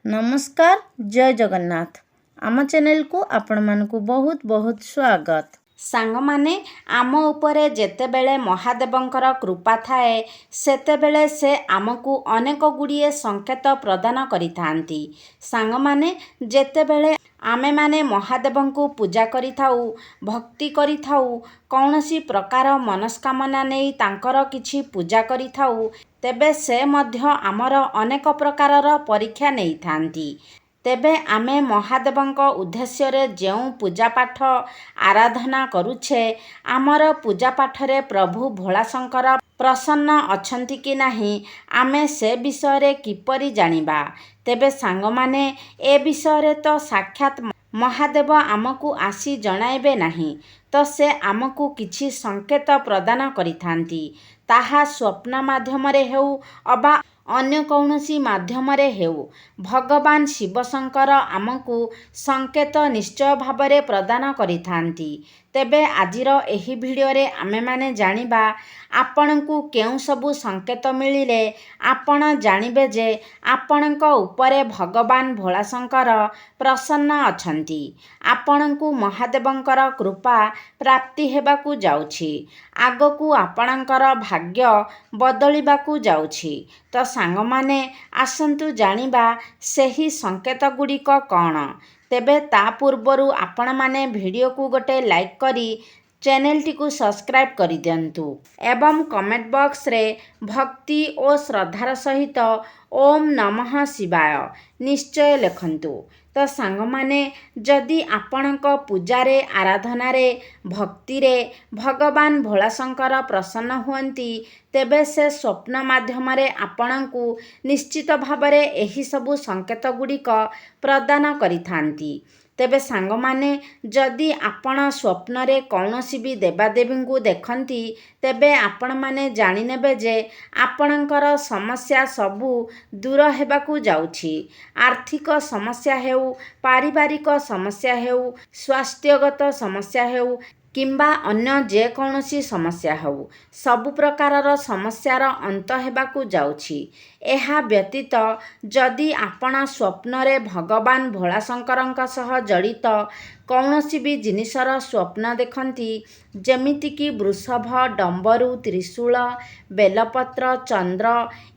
नमस्कार जय जगन्नाथ आम चैनल को आपण मानकु बहुत बहुत स्वागत। सांग माने आम उपरे जेतेबेले महादेवंकर कृपा थाए सेतेबेले से आमकु अनेक गुड़िए संकेत प्रदान करिथांती। सांग माने जेतेबेले आमे माने महादेवंकु पूजा करिथाउ भक्ति करिथाउ कौनसी प्रकार मनस्कामना नहीं तांकर किछि पूजा करिथाउ तेबे से मध्य आमर अनेक प्रकारर परीक्षा नहीं थांती। तेबे आमे महादेवंक उद्देश्य रे जेउ पूजा पाठ आराधना करुछे आमर पूजा पाठरे प्रभु भोलाशंकर प्रसन्न अछंती कि नाही आमे से विषय रे किपरि जानिबा। तेबे सांग माने ए विषय रे तो साक्षात महादेव आमकु आसी जणाइबे नाही तो से आमकु किछि संकेत प्रदान करिथांती। ताहा स्वप्न माध्यम रे हेउ अबा अन्य कौनसी माध्यम रे हेउ भगवान शिवशंकर आमकु संकेत निश्चय भावरे प्रदान करिथांती। तेबे आजिर एही भिडियो रे आमे माने जानिबा आपणकु केउ सबु संकेत मिलिले आपण जानिबे जे आपणक उपरे भगवान भोलाशंकर प्रसन्न अछंती। आपणकु महादेवंकर कृपा प्राप्ति हेबाकु जाउछि आगकु आपणकर भाग्य बदलिबाकु जाउछि। तो सांग माने आसंतु जानिबा सेही संकेत गुड़िक कौन। तेबे ता पूर्वरु आपण माने वीडियो को गोटे लाइक करी चैनल टी को सब्सक्राइब करि दियंतु एवं कमेंट बॉक्स रे भक्ति और श्रद्धार सहित ओम नमः शिवाय निश्चय लिखंतु। तो सांग माने जदि आपणक पूजारे आराधनारे भक्तिरे भगवान भोलाशंकर प्रसन्न हुअंती तेबे से स्वप्न माध्यमरे आपणकु निश्चित भावरे एही सबु संकेत गुड़िक प्रदान करिथांती। तेबे सांग माने जदि आपण स्वप्न रे कौनसी भी देवादेवी को देखंती तेबे आपण माने जानि नेबे जे आपणकर समस्या सबु दूर हेबाकु जाउछि। आर्थिक समस्या हेउ पारिवारिक समस्या हेउ स्वास्थ्यगत समस्या हेउ किंबा अन्य जे कौनसी समस्या हेउ सबु प्रकारर समस्यार अंत हेबाकु जाउछि। एहा व्यतीत जदि आपण स्वप्न रे भगवान भोलाशंकरंक सह जड़ित कौनसी भी जिनिसर स्वप्न देखंती जेमिति कि वृषभ डंबरू त्रिशूल बेलपत्र चंद्र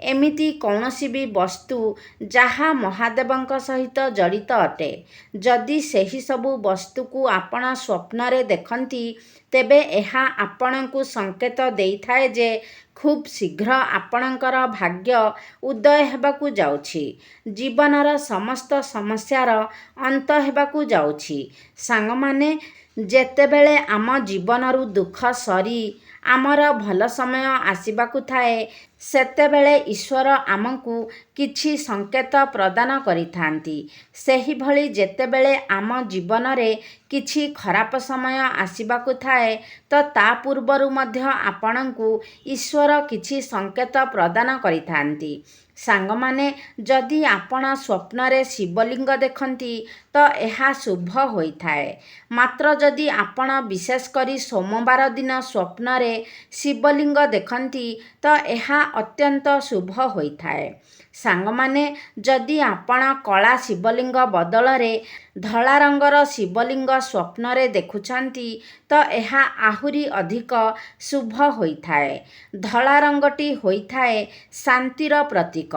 एमिति कौनसी भी वस्तु जहा महादेवंक सहित जड़ित अटे जदि सेही सबु वस्तु को आपण स्वप्न रे देखंती तेबे एहा आपणकु संकेत देइथाए जे खूब शीघ्र आपणकर भाग्य उदय हेबाकु जाउछि जीवनर समस्त समस्यार अंत हेबाकु जाउछि। सांग माने जेतेबेले आम जीवनरु दुख सरी आमर भल समय आसिबाकु थाए सेतेबेले ईश्वर आमकु किछि संकेत प्रदान करिथांती। सेही भली जेतेबेले आम जीवन रे किछि खराप समय आसिबाकु थाए तो ता पूर्वरु मध्य आपणकु ईश्वर किछि संकेत प्रदान करिथांती। सांग माने जदि आपण स्वप्न रे शिवलिंग देखंती तो एहा शुभ होइथाए मात्र जदि आपण विशेष करी सोमवार दिन स्वप्न रे शिवलिंग देखंती तो एहा अत्यंत शुभ होइथाए। सांग माने जदि आपण कला शिवलिंग बदल रे धला रंगर शिवलिंग स्वप्न रे देखुछंती तो एहा आहुरी अधिक शुभ होइथाए। धला रंगटी होइथाए शांतिर प्रतीक।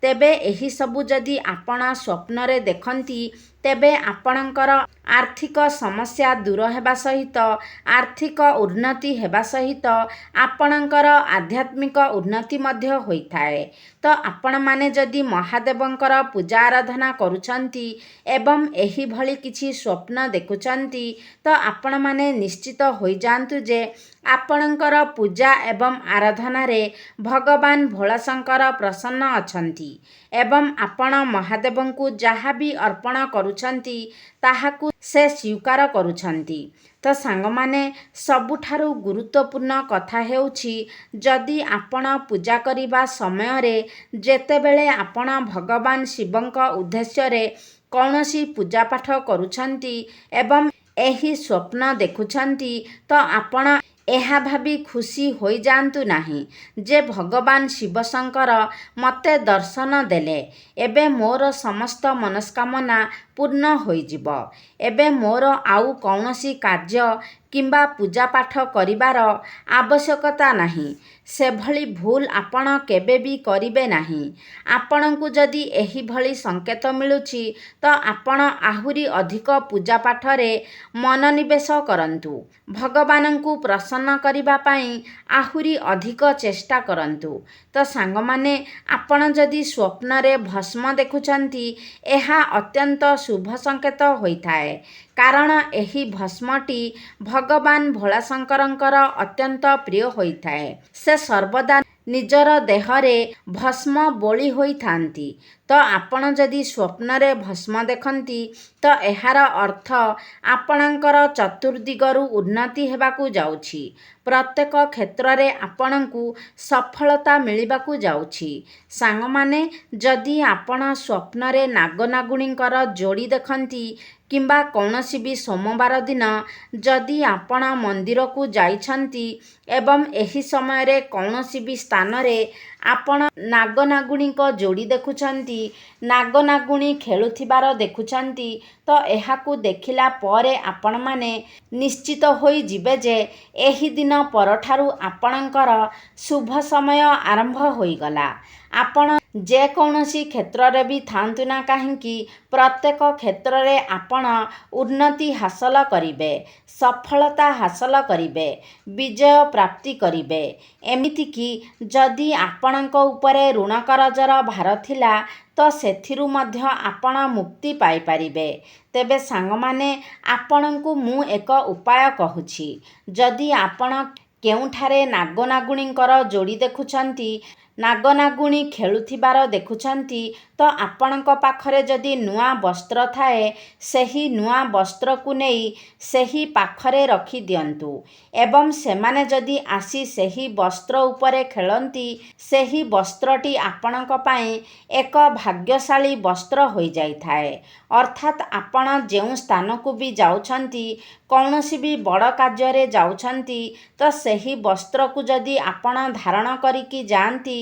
तेबे एही सबु जदि आपण स्वप्न रे देखंती तेबे आपणकर आर्थिक समस्या दूर हेबा सहित आर्थिक उन्नति हेबा सहित आपणकर आध्यात्मिक उन्नति मध्य होइथाए। तो आपण माने जदि महादेवंकर पूजा आराधना करुछंती एवं एही भली किछि स्वप्न देखुछंती तो आपण माने निश्चित होई जांतु जे आपणकर पूजा एवं आराधना रे भगवान भोलाशंकर प्रसन्न अछंती एवं आपण महादेवंकु जहा भी अर्पण करुछंती ताहाकु से स्वीकार करुछंती। तो सांग माने सबुठारु गुरुत्वपूर्ण कथा हेउछि जदि आपण पूजा करिबा समय रे जेतेबेले आपण भगवान शिवंक उद्देश्य रे कौनसी पूजा पाठ करुछंती एवं एही स्वप्न देखुछंती तो आपण ଏହା ଭାବି ଖୁସି ହୋଇଯାଆନ୍ତୁ ନାହିଁ ଯେ ଭଗବାନ ଶିବଶଙ୍କର ମୋତେ ଦର୍ଶନ ଦେଲେ। ଏବେ ମୋର ସମସ୍ତ ମନସ୍କାମନା ପୂର୍ଣ୍ଣ ହୋଇଯିବ। ଏବେ ମୋର ଆଉ କୌଣସି କାର୍ଯ୍ୟ କିମ୍ବା ପୂଜାପାଠ କରିବାର ଆବଶ୍ୟକତା ନାହିଁ। ସେଭଳି ଭୁଲ ଆପଣ କେବେ ବି କରିବେ ନାହିଁ। ଆପଣଙ୍କୁ ଯଦି ଏହିଭଳି ସଙ୍କେତ ମିଳୁଛି ତ ଆପଣ ଆହୁରି ଅଧିକ ପୂଜାପାଠରେ ମନୋନିବେଶ କରନ୍ତୁ। ଭଗବାନଙ୍କୁ ପ୍ରସନ୍ନ କରିବା ପାଇଁ ଆହୁରି ଅଧିକ ଚେଷ୍ଟା କରନ୍ତୁ। ତ ସାଙ୍ଗମାନେ, ଆପଣ ଯଦି ସ୍ୱପ୍ନରେ ଭସ୍ମ ଦେଖୁଛନ୍ତି, ଏହା ଅତ୍ୟନ୍ତ ଶୁଭ ସଙ୍କେତ ହୋଇଥାଏ। କାରଣ ଏହି ଭସ୍ମଟି ଭଗବାନ ଭୋଳାଶଙ୍କରଙ୍କର ଅତ୍ୟନ୍ତ ପ୍ରିୟ ହୋଇଥାଏ। ସେ ସର୍ବଦା ନିଜର ଦେହରେ ଭସ୍ମ ବୋଳି ହୋଇଥାନ୍ତି। ତ ଆପଣ ଯଦି ସ୍ୱପ୍ନରେ ଭସ୍ମ ଦେଖନ୍ତି ତ ଏହାର ଅର୍ଥ ଆପଣଙ୍କର ଚତୁର୍ଦିଗରୁ ଉନ୍ନତି ହେବାକୁ ଯାଉଛି। ପ୍ରତ୍ୟେକ କ୍ଷେତ୍ରରେ ଆପଣଙ୍କୁ ସଫଳତା ମିଳିବାକୁ ଯାଉଛି। ସାଙ୍ଗମାନେ, ଯଦି ଆପଣ ସ୍ୱପ୍ନରେ ନାଗନାଗୁଣୀଙ୍କର ଯୋଡ଼ି ଦେଖନ୍ତି କିମ୍ବା କୌଣସି ବି ସୋମବାର ଦିନ ଯଦି ଆପଣ ମନ୍ଦିରକୁ ଯାଇଛନ୍ତି ଏବଂ ଏହି ସମୟରେ କୌଣସି ବି ସ୍ଥାନରେ ଆପଣ ନାଗନାଗୁଣୀଙ୍କ ଯୋଡ଼ି ଦେଖୁଛନ୍ତି, ନାଗନାଗୁଣୀ ଖେଳୁଥିବାର ଦେଖୁଛନ୍ତି, ତ ଏହାକୁ ଦେଖିଲା ପରେ ଆପଣମାନେ ନିଶ୍ଚିତ ହୋଇଯିବେ ଯେ ଏହି ଦିନ ପରଠାରୁ ଆପଣଙ୍କର ଶୁଭ ସମୟ ଆରମ୍ଭ ହୋଇଗଲା। ଆପଣ ଯେକୌଣସି କ୍ଷେତ୍ରରେ ବି ଥାଆନ୍ତୁ ନା କାହିଁକି, ପ୍ରତ୍ୟେକ କ୍ଷେତ୍ରରେ ଆପଣ ଉନ୍ନତି ହାସଲ କରିବେ, ସଫଳତା ହାସଲ କରିବେ, ବିଜୟ ପ୍ରାପ୍ତି କରିବେ। ଏମିତିକି ଯଦି ଆପଣଙ୍କ ଉପରେ ଋଣ କରଜର ଭାର ଥିଲା ତ ସେଥିରୁ ମଧ୍ୟ ଆପଣ ମୁକ୍ତି ପାଇପାରିବେ। ତେବେ ସାଙ୍ଗମାନେ, ଆପଣଙ୍କୁ ମୁଁ ଏକ ଉପାୟ କହୁଛି। ଯଦି ଆପଣ କେଉଁଠାରେ ନାଗନାଗୁଣୀଙ୍କର ଯୋଡ଼ି ଦେଖୁଛନ୍ତି, ନାଗନାଗୁଣୀ ଖେଳୁଥିବାର ଦେଖୁଛନ୍ତି, ତ ଆପଣଙ୍କ ପାଖରେ ଯଦି ନୂଆ ବସ୍ତ୍ର ଥାଏ, ସେହି ନୂଆ ବସ୍ତ୍ରକୁ ନେଇ ସେହି ପାଖରେ ରଖିଦିଅନ୍ତୁ ଏବଂ ସେମାନେ ଯଦି ଆସି ସେହି ବସ୍ତ୍ର ଉପରେ ଖେଳନ୍ତି, ସେହି ବସ୍ତ୍ରଟି ଆପଣଙ୍କ ପାଇଁ ଏକ ଭାଗ୍ୟଶାଳୀ ବସ୍ତ୍ର ହୋଇଯାଇଥାଏ। ଅର୍ଥାତ୍ ଆପଣ ଯେଉଁ ସ୍ଥାନକୁ ବି ଯାଉଛନ୍ତି, କୌଣସି ବି ବଡ଼ କାର୍ଯ୍ୟରେ ଯାଉଛନ୍ତି, ତ ସେହି ବସ୍ତ୍ରକୁ ଯଦି ଆପଣ ଧାରଣ କରିକି ଯାଆନ୍ତି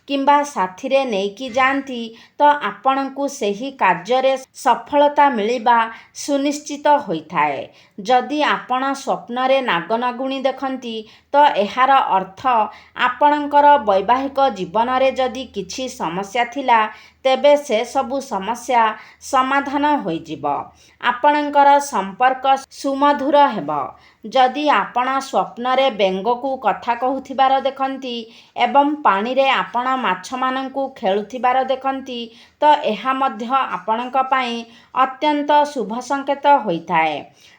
କିମ୍ବା ସାଥିରେ ନେଇକି ଯାଆନ୍ତି, ତ ଆପଣଙ୍କୁ ସେହି କାର୍ଯ୍ୟରେ ସଫଳତା ମିଳିବା ସୁନିଶ୍ଚିତ ହୋଇଥାଏ। ଯଦି ଆପଣ ସ୍ୱପ୍ନରେ ନାଗନାଗୁଣୀ ଦେଖନ୍ତି ତ ଏହାର ଅର୍ଥ ଆପଣଙ୍କର ବୈବାହିକ ଜୀବନରେ ଯଦି କିଛି ସମସ୍ୟା ଥିଲା, ତେବେ ସେସବୁ ସମସ୍ୟା ସମାଧାନ ହୋଇଯିବ। ଆପଣଙ୍କର ସମ୍ପର୍କ ସୁମଧୁର ହେବ। ଯଦି ଆପଣ ସ୍ୱପ୍ନରେ ବେଙ୍ଗକୁ କଥା କହୁଥିବାର ଦେଖନ୍ତି ଏବଂ ପାଣିରେ ଆପଣ ମାଛମାନଙ୍କୁ ଖେଳୁଥିବାର ଦେଖନ୍ତି, ତ ଏହା ମଧ୍ୟ ଆପଣଙ୍କ ପାଇଁ ଅତ୍ୟନ୍ତ ଶୁଭ ସଙ୍କେତ ହୋଇଥାଏ।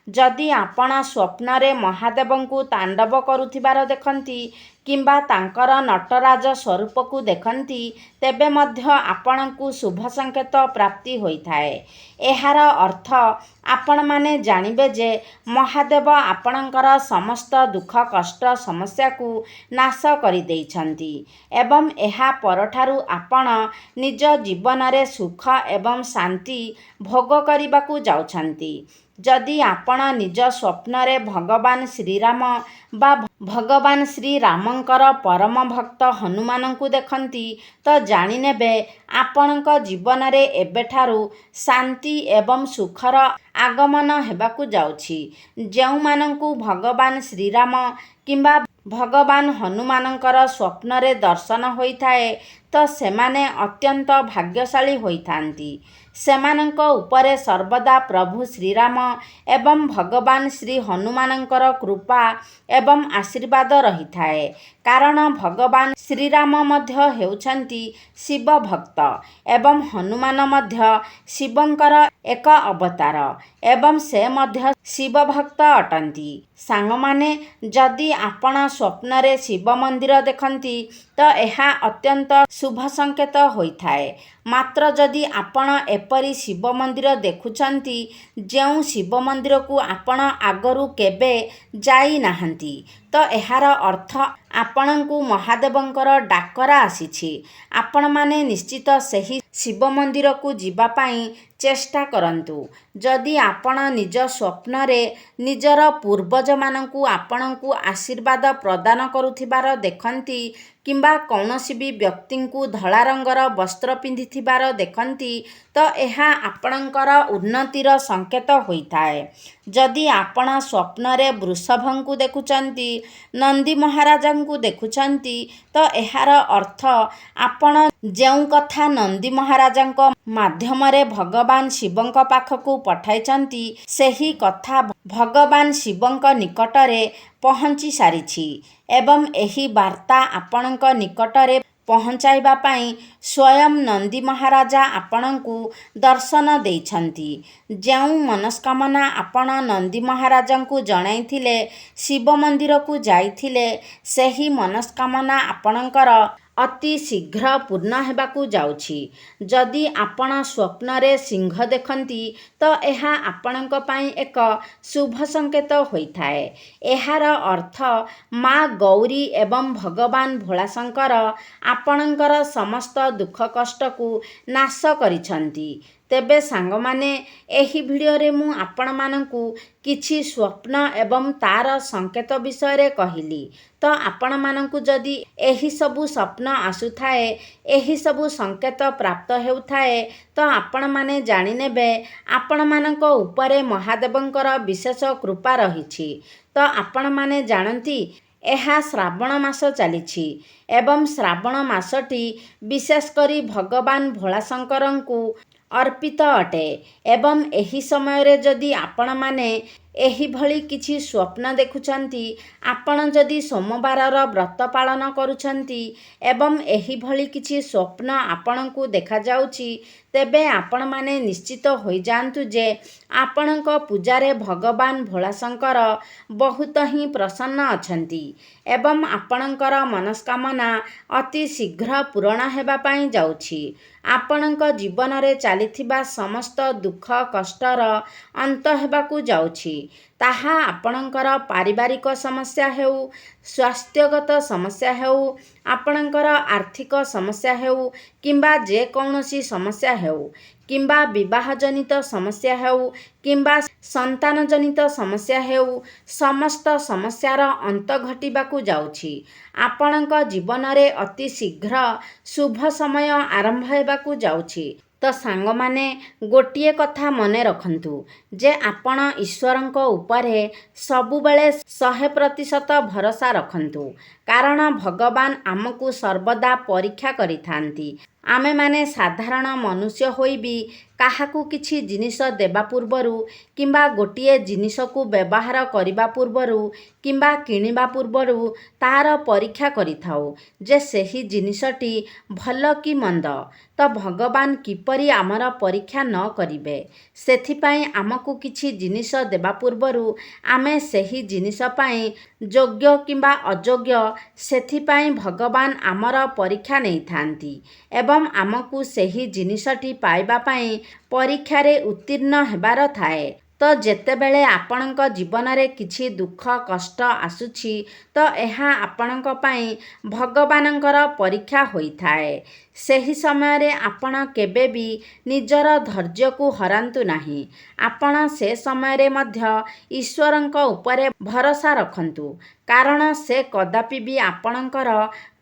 ଯଦି ଆପଣ ସ୍ୱପ୍ନରେ ମହାଦେବଙ୍କୁ ତାଣ୍ଡବ କରୁଥିବାର ଦେଖନ୍ତି କିମ୍ବା ତାଙ୍କର ନଟରାଜ ସ୍ୱରୂପକୁ ଦେଖନ୍ତି, ତେବେ ମଧ୍ୟ ଆପଣଙ୍କୁ ଶୁଭ ସଙ୍କେତ ପ୍ରାପ୍ତି ହୋଇଥାଏ। ଏହାର ଅର୍ଥ ଆପଣମାନେ ଜାଣିବେ ଯେ ମହାଦେବ ଆପଣଙ୍କର ସମସ୍ତ ଦୁଃଖ କଷ୍ଟ ସମସ୍ୟାକୁ ନାଶ କରିଦେଇଛନ୍ତି ଏବଂ ଏହା ପରଠାରୁ ଆପଣ ନିଜ ଜୀବନରେ ସୁଖ ଏବଂ ଶାନ୍ତି ଭୋଗ କରିବାକୁ ଯାଉଛନ୍ତି। ଯଦି ଆପଣ ନିଜ ସ୍ୱପ୍ନରେ ଭଗବାନ ଶ୍ରୀରାମ ବା ଭଗବାନ ଶ୍ରୀରାମଙ୍କର ପରମ ଭକ୍ତ ହନୁମାନଙ୍କୁ ଦେଖନ୍ତି, ତ ଜାଣିନେବେ ଆପଣଙ୍କ ଜୀବନରେ ଏବେଠାରୁ ଶାନ୍ତି ଏବଂ ସୁଖର ଆଗମନ ହେବାକୁ ଯାଉଛି। ଯେଉଁମାନଙ୍କୁ ଭଗବାନ ଶ୍ରୀରାମ କିମ୍ବା ଭଗବାନ ହନୁମାନଙ୍କର ସ୍ୱପ୍ନରେ ଦର୍ଶନ ହୋଇଥାଏ, ତ ସେମାନେ ଅତ୍ୟନ୍ତ ଭାଗ୍ୟଶାଳୀ ହୋଇଥାନ୍ତି। ସେମାନଙ୍କ ଉପରେ ସର୍ବଦା ପ୍ରଭୁ ଶ୍ରୀରାମ ଏବଂ ଭଗବାନ ଶ୍ରୀ ହନୁମାନଙ୍କର କୃପା ଏବଂ ଆଶୀର୍ବାଦ ରହିଥାଏ। କାରଣ ଭଗବାନ ଶ୍ରୀରାମ ମଧ୍ୟ ହେଉଛନ୍ତି ଶିବ ଭକ୍ତ ଏବଂ ହନୁମାନ ମଧ୍ୟ ଶିବଙ୍କର ଏକ ଅବତାର ଏବଂ ସେ ମଧ୍ୟ ଶିବ ଭକ୍ତ ଅଟନ୍ତି। ସାଙ୍ଗମାନେ, ଯଦି ଆପଣ ସ୍ୱପ୍ନରେ ଶିବ ମନ୍ଦିର ଦେଖନ୍ତି ତ ଏହା ଅତ୍ୟନ୍ତ ଶୁଭ ସଙ୍କେତ ହୋଇଥାଏ। ମାତ୍ର ଯଦି ଆପଣ ଏପରି ଶିବ ମନ୍ଦିର ଦେଖୁଛନ୍ତି ଯେଉଁ ଶିବ ମନ୍ଦିରକୁ ଆପଣ ଆଗରୁ କେବେ ଯାଇନାହାନ୍ତି, ତ ଏହାର ଅର୍ଥ ଆପଣଙ୍କୁ ମହାଦେବଙ୍କର ଡାକରା ଆସିଛି। ଆପଣମାନେ ନିଶ୍ଚିତ ସେହି ଶିବ ମନ୍ଦିରକୁ ଯିବା ପାଇଁ ଚେଷ୍ଟା କରନ୍ତୁ। ଯଦି ଆପଣ ନିଜ ସ୍ୱପ୍ନରେ ନିଜର ପୂର୍ବଜମାନଙ୍କୁ ଆପଣଙ୍କୁ ଆଶୀର୍ବାଦ ପ୍ରଦାନ କରୁଥିବାର ଦେଖନ୍ତି କିମ୍ବା କୌଣସି ବି ବ୍ୟକ୍ତିଙ୍କୁ ଧଳା ରଙ୍ଗର ବସ୍ତ୍ର ପିନ୍ଧିଥିବାର ଦେଖନ୍ତି ତ ଏହା ଆପଣଙ୍କର ଉନ୍ନତିର ସଂକେତ ହୋଇଥାଏ। ଯଦି ଆପଣ ସ୍ୱପ୍ନରେ ବୃଷଭଙ୍କୁ ଦେଖୁଛନ୍ତି, ନନ୍ଦୀ ମହାରାଜାଙ୍କୁ ଦେଖୁଛନ୍ତି ତ ଏହାର ଅର୍ଥ ଆପଣ ଯେଉଁ କଥା ନନ୍ଦୀ ମହାରାଜାଙ୍କ ମାଧ୍ୟମରେ ଭଗବାନ ଶିବଙ୍କ ପାଖକୁ ପଠାଇଛନ୍ତି ସେହି କଥା ଭଗବାନ ଶିବଙ୍କ ନିକଟରେ ପହଞ୍ଚି ସାରିଛି ଏବଂ ଏହି ବାର୍ତ୍ତା ଆପଣଙ୍କ ନିକଟରେ ପହଞ୍ଚାଇବା ପାଇଁ ସ୍ୱୟଂ ନନ୍ଦୀ ମହାରାଜା ଆପଣଙ୍କୁ ଦର୍ଶନ ଦେଇଛନ୍ତି। ଯେଉଁ ମନସ୍କାମନା ଆପଣ ନନ୍ଦୀ ମହାରାଜାଙ୍କୁ ଜଣାଇଥିଲେ, ଶିବ ମନ୍ଦିରକୁ ଯାଇଥିଲେ, ସେହି ମନସ୍କାମନା ଆପଣଙ୍କର ଅତି ଶୀଘ୍ର ପୂର୍ଣ୍ଣ ହେବାକୁ ଯାଉଛି। ଯଦି ଆପଣ ସ୍ୱପ୍ନରେ ସିଂହ ଦେଖନ୍ତି ତ ଏହା ଆପଣଙ୍କ ପାଇଁ ଏକ ଶୁଭ ସଂକେତ ହୋଇଥାଏ। ଏହାର ଅର୍ଥ ମା ଗୌରୀ ଏବଂ ଭଗବାନ ଭୋଳାଶଙ୍କର ଆପଣଙ୍କର ସମସ୍ତ ଦୁଃଖ କଷ୍ଟକୁ ନାଶ କରିଛନ୍ତି। ତେବେ ସାଙ୍ଗମାନେ, ଏହି ଭିଡ଼ିଓରେ ମୁଁ ଆପଣମାନଙ୍କୁ କିଛି ସ୍ୱପ୍ନ ଏବଂ ତାର ସଂକେତ ବିଷୟରେ କହିଲି। ତ ଆପଣମାନଙ୍କୁ ଯଦି ଏହିସବୁ ସ୍ୱପ୍ନ ଆସୁଥାଏ, ଏହିସବୁ ସଂକେତ ପ୍ରାପ୍ତ ହେଉଥାଏ ତ ଆପଣମାନେ ଜାଣିନେବେ ଆପଣମାନଙ୍କ ଉପରେ ମହାଦେବଙ୍କର ବିଶେଷ କୃପା ରହିଛି। ତ ଆପଣମାନେ ଜାଣନ୍ତି ଏହା ଶ୍ରାବଣ ମାସ ଚାଲିଛି ଏବଂ ଶ୍ରାବଣ ମାସଟି ବିଶେଷ କରି ଭଗବାନ ଭୋଳାଶଙ୍କରଙ୍କୁ ଅର୍ପିତ ଅଟେ ଏବଂ ଏହି ସମୟରେ ଯଦି ଆପଣମାନେ ଏହିଭଳି କିଛି ସ୍ୱପ୍ନ ଦେଖୁଛନ୍ତି, ଆପଣ ଯଦି ସୋମବାରର ବ୍ରତ ପାଳନ କରୁଛନ୍ତି ଏବଂ ଏହିଭଳି କିଛି ସ୍ୱପ୍ନ ଆପଣଙ୍କୁ ଦେଖାଯାଉଛି ତେବେ ଆପଣମାନେ ନିଶ୍ଚିତ ହୋଇଯାଆନ୍ତୁ ଯେ ଆପଣଙ୍କ ପୂଜାରେ ଭଗବାନ ଭୋଳାଶଙ୍କର ବହୁତ ହିଁ ପ୍ରସନ୍ନ ଅଛନ୍ତି ଏବଂ ଆପଣଙ୍କର ମନସ୍କାମନା ଅତି ଶୀଘ୍ର ପୂରଣ ହେବା ପାଇଁ ଯାଉଛି। ଆପଣଙ୍କ ଜୀବନରେ ଚାଲିଥିବା ସମସ୍ତ ଦୁଃଖ କଷ୍ଟର ଅନ୍ତ ହେବାକୁ ଯାଉଛି। ତାହା ଆପଣଙ୍କର ପାରିବାରିକ ସମସ୍ୟା ହେଉ, ସ୍ୱାସ୍ଥ୍ୟଗତ ସମସ୍ୟା ହେଉ, ଆପଣଙ୍କର ଆର୍ଥିକ ସମସ୍ୟା ହେଉ କିମ୍ବା ଯେକୌଣସି ସମସ୍ୟା ହେଉ କିମ୍ବା ବିବାହଜନିତ ସମସ୍ୟା ହେଉ କିମ୍ବା ସନ୍ତାନଜନିତ ସମସ୍ୟା ହେଉ, ସମସ୍ତ ସମସ୍ୟାର ଅନ୍ତ ଘଟିବାକୁ ଯାଉଛି। ଆପଣଙ୍କ ଜୀବନରେ ଅତି ଶୀଘ୍ର ଶୁଭ ସମୟ ଆରମ୍ଭ ହେବାକୁ ଯାଉଛି। ତ ସାଙ୍ଗମାନେ, ଗୋଟିଏ କଥା ମନେ ରଖନ୍ତୁ ଯେ ଆପଣ ଈଶ୍ୱରଙ୍କ ଉପରେ ସବୁବେଳେ 100% ଭରସା ରଖନ୍ତୁ। କାରଣ ଭଗବାନ ଆମକୁ ସର୍ବଦା ପରୀକ୍ଷା କରିଥାନ୍ତି। ଆମେମାନେ ସାଧାରଣ ମନୁଷ୍ୟ ହୋଇ ବି କାହାକୁ କିଛି ଜିନିଷ ଦେବା ପୂର୍ବରୁ କିମ୍ବା ଗୋଟିଏ ଜିନିଷକୁ ବ୍ୟବହାର କରିବା ପୂର୍ବରୁ କିମ୍ବା କିଣିବା ପୂର୍ବରୁ ତାର ପରୀକ୍ଷା କରିଥାଉ ଯେ ସେହି ଜିନିଷଟି ଭଲ କି ମନ୍ଦ। ତ ଭଗବାନ କିପରି ଆମର ପରୀକ୍ଷା ନ କରିବେ, ସେଥିପାଇଁ ଆମକୁ କିଛି ଜିନିଷ ଦେବା ପୂର୍ବରୁ ଆମେ ସେହି ଜିନିଷ ପାଇଁ ଯୋଗ୍ୟ କିମ୍ବା ଅଯୋଗ୍ୟ ସେଥିପାଇଁ ଭଗବାନ ଆମର ପରୀକ୍ଷା ନେଇଥାନ୍ତି ଏବଂ ଆମକୁ ସେହି ଜିନିଷଟି ପାଇବା ପାଇଁ ପରୀକ୍ଷାରେ ଉତ୍ତୀର୍ଣ୍ଣ ହେବାର ଥାଏ। ତ ଯେତେବେଳେ ଆପଣଙ୍କ ଜୀବନରେ କିଛି ଦୁଃଖ କଷ୍ଟ ଆସୁଛି ତ ଏହା ଆପଣଙ୍କ ପାଇଁ ଭଗବାନଙ୍କର ପରୀକ୍ଷା ହୋଇଥାଏ। ସେହି ସମୟରେ ଆପଣ କେବେ ବି ନିଜର ଧୈର୍ଯ୍ୟକୁ ହରାନ୍ତୁ ନାହିଁ। ଆପଣ ସେ ସମୟରେ ମଧ୍ୟ ଈଶ୍ୱରଙ୍କ ଉପରେ ଭରସା ରଖନ୍ତୁ କାରଣ ସେ କଦାପି ବି ଆପଣଙ୍କର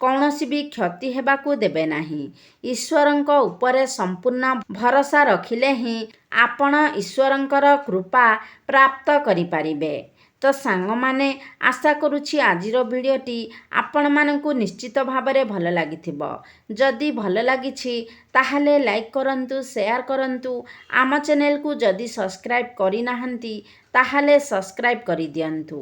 କୌଣସି ବି କ୍ଷତି ହେବାକୁ ଦେବେ ନାହିଁ। ଈଶ୍ୱରଙ୍କ ଉପରେ ସମ୍ପୂର୍ଣ୍ଣ ଭରସା ରଖିଲେ ହିଁ ଆପଣ ଈଶ୍ୱରଙ୍କର କୃପା ପ୍ରାପ୍ତ କରିପାରିବେ। ତ ସାଙ୍ଗମାନେ, ଆଶା କରୁଛି ଆଜିର ଭିଡ଼ିଓଟି ଆପଣମାନଙ୍କୁ ନିଶ୍ଚିତ ଭାବରେ ଭଲ ଲାଗିଥିବ। ଯଦି ଭଲ ଲାଗିଛି ତାହେଲେ ଲାଇକ୍ କରନ୍ତୁ, ସେୟାର କରନ୍ତୁ। ଆମ ଚ୍ୟାନେଲକୁ ଯଦି ସବସ୍କ୍ରାଇବ୍ କରିନାହାନ୍ତି ତାହେଲେ ସବସ୍କ୍ରାଇବ୍ କରିଦିଅନ୍ତୁ।